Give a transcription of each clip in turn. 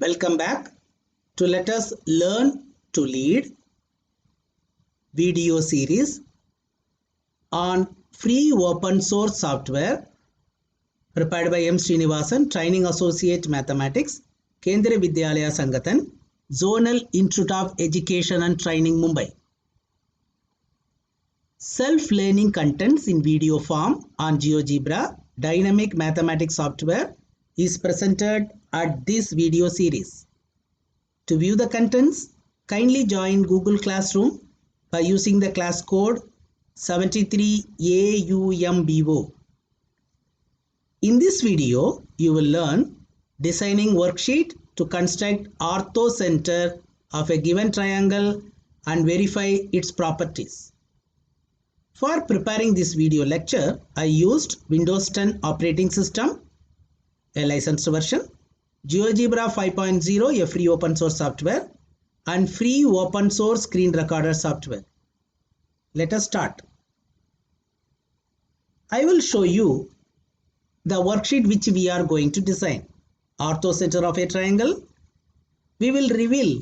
Welcome back to Let Us Learn to Lead video series on free open source software prepared by M. Srinivasan, Training Associate Mathematics, Kendriya Vidyalaya Sangathan, Zonal Institute of Education and Training, Mumbai. Self-learning contents in video form on GeoGebra dynamic mathematics software is presented at this video series. To view the contents, kindly join Google Classroom by using the class code 73AUMBO. In this video, you will learn designing worksheet to construct orthocenter of a given triangle and verify its properties. For preparing this video lecture, I used Windows 10 operating system, a licensed version, GeoGebra 5.0, a free open source software, and free open source screen recorder software. Let us start. I will show you the worksheet which we are going to design. Orthocenter of a triangle. We will reveal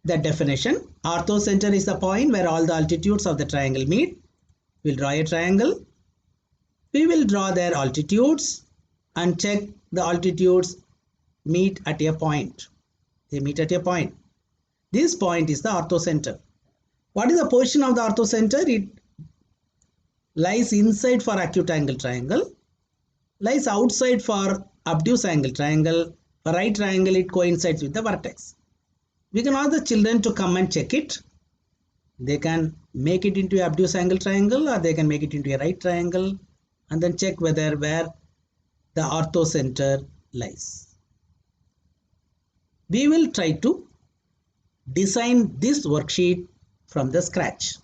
the definition. Orthocenter is the point where all the altitudes of the triangle meet. We will draw a triangle. We will draw their altitudes and check the altitudes meet at a point. They meet at a point. This point is the orthocenter. What is the position of the orthocenter? It lies inside for acute angle triangle, lies outside for obtuse angle triangle. For right triangle, it coincides with the vertex. We can ask the children to come and check it. They can make it into a obtuse angle triangle or they can make it into a right triangle and then check where the orthocenter lies. We will try to design this worksheet from the scratch.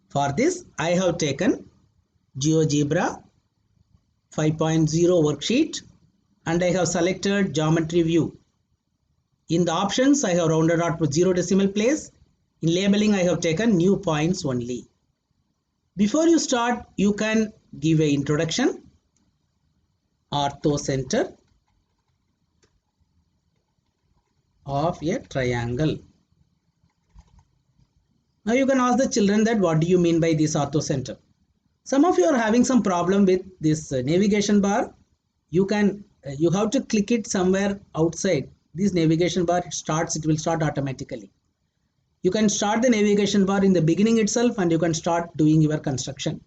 For this, I have taken GeoGebra 5.0 worksheet and I have selected geometry view. In the options, I have rounded out with 0 decimal place. In labeling, I have taken new points only. Before you start, you can give an introduction. Orthocenter of a triangle. Now you can ask the children that what do you mean by this orthocenter? Some of you are having some problem with this navigation bar. You have to click it somewhere outside. This navigation bar it will start automatically. You can start the navigation bar in the beginning itself and you can start doing your construction.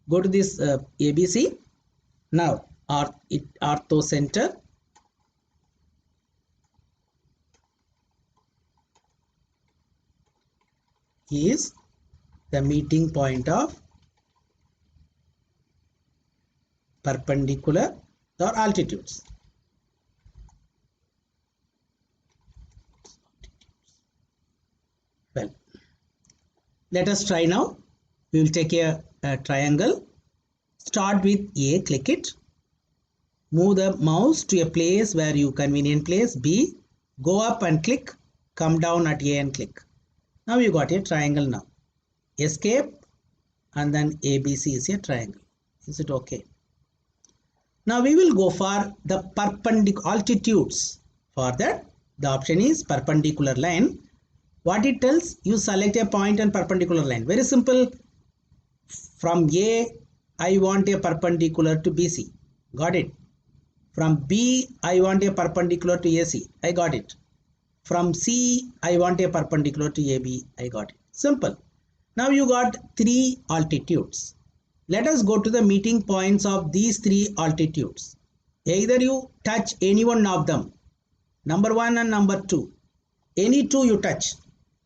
Go to this ABC. Now orthocenter is the meeting point of perpendicular or altitudes. Well, let us try now. We will take a triangle. Start with A, click it. Move the mouse to a place where you convenient place. B, go up and click. Come down at A and click. Now you got a triangle now. Escape and then ABC is a triangle. Is it okay? Now we will go for the perpendicular altitudes. For that, the option is perpendicular line. What it tells, you select a point and perpendicular line. Very simple. From A, I want a perpendicular to BC. Got it. From B, I want a perpendicular to AC. I got it. From C, I want a perpendicular to AB. I got it. Simple. Now you got 3 altitudes. Let us go to the meeting points of these 3 altitudes. Either you touch any one of them. Number 1 and number 2. Any 2 you touch,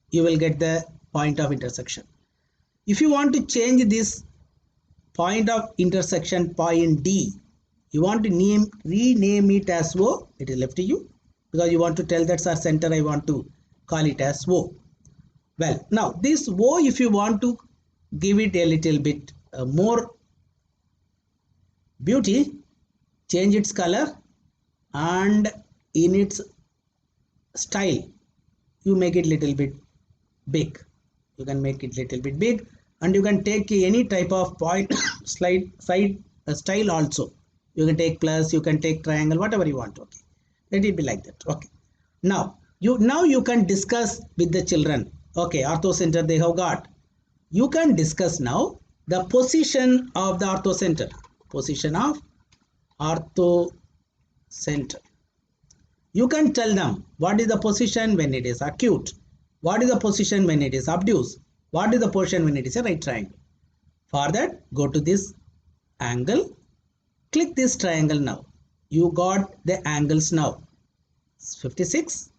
you will get the point of intersection. If you want to change this point of intersection, point D, you want to rename it as O, it is left to you. Because you want to tell that's our center, I want to call it as O. Well, now this O, if you want to give it a little bit more beauty, change its color and in its style, you make it little bit big. You can make it little bit big and you can take any type of point side style also. You can take plus, you can take triangle, whatever you want. Okay. Let it be like that. Okay. Now you can discuss with the children. Okay, orthocenter they have got. You can discuss now the position of the orthocenter. Position of orthocenter. You can tell them what is the position when it is acute, what is the position when it is obtuse, what is the position when it is a right triangle. For that, go to this angle, click this triangle now. You got the angles now. 56,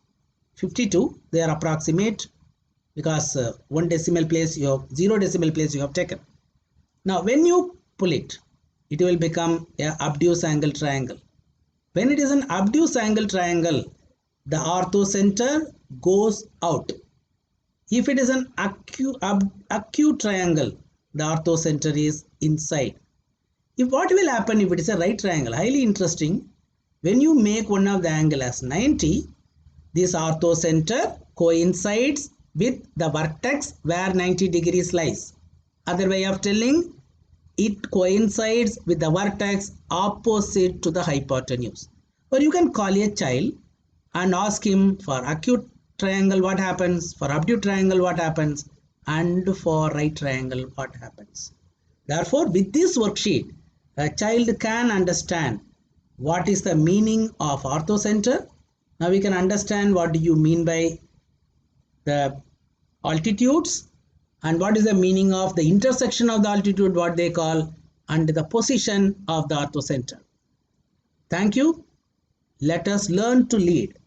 52, they are approximate because 1 decimal place you have 0 decimal place you have taken. Now when you pull it, it will become a obtuse angle triangle. When it is an obtuse angle triangle, the orthocenter goes out. If it is an acute triangle, the orthocenter is inside. If what will happen if it is a right triangle? Highly interesting. When you make one of the angle as 90, this orthocenter coincides with the vertex where 90 degrees lies. Other way of telling, it coincides with the vertex opposite to the hypotenuse. Or you can call a child and ask him for acute triangle what happens, for obtuse triangle what happens, and for right triangle what happens. Therefore, with this worksheet, a child can understand what is the meaning of orthocenter. Now we can understand what do you mean by the altitudes and what is the meaning of the intersection of the altitude, what they call, and the position of the orthocenter. Thank you. Let us learn to lead.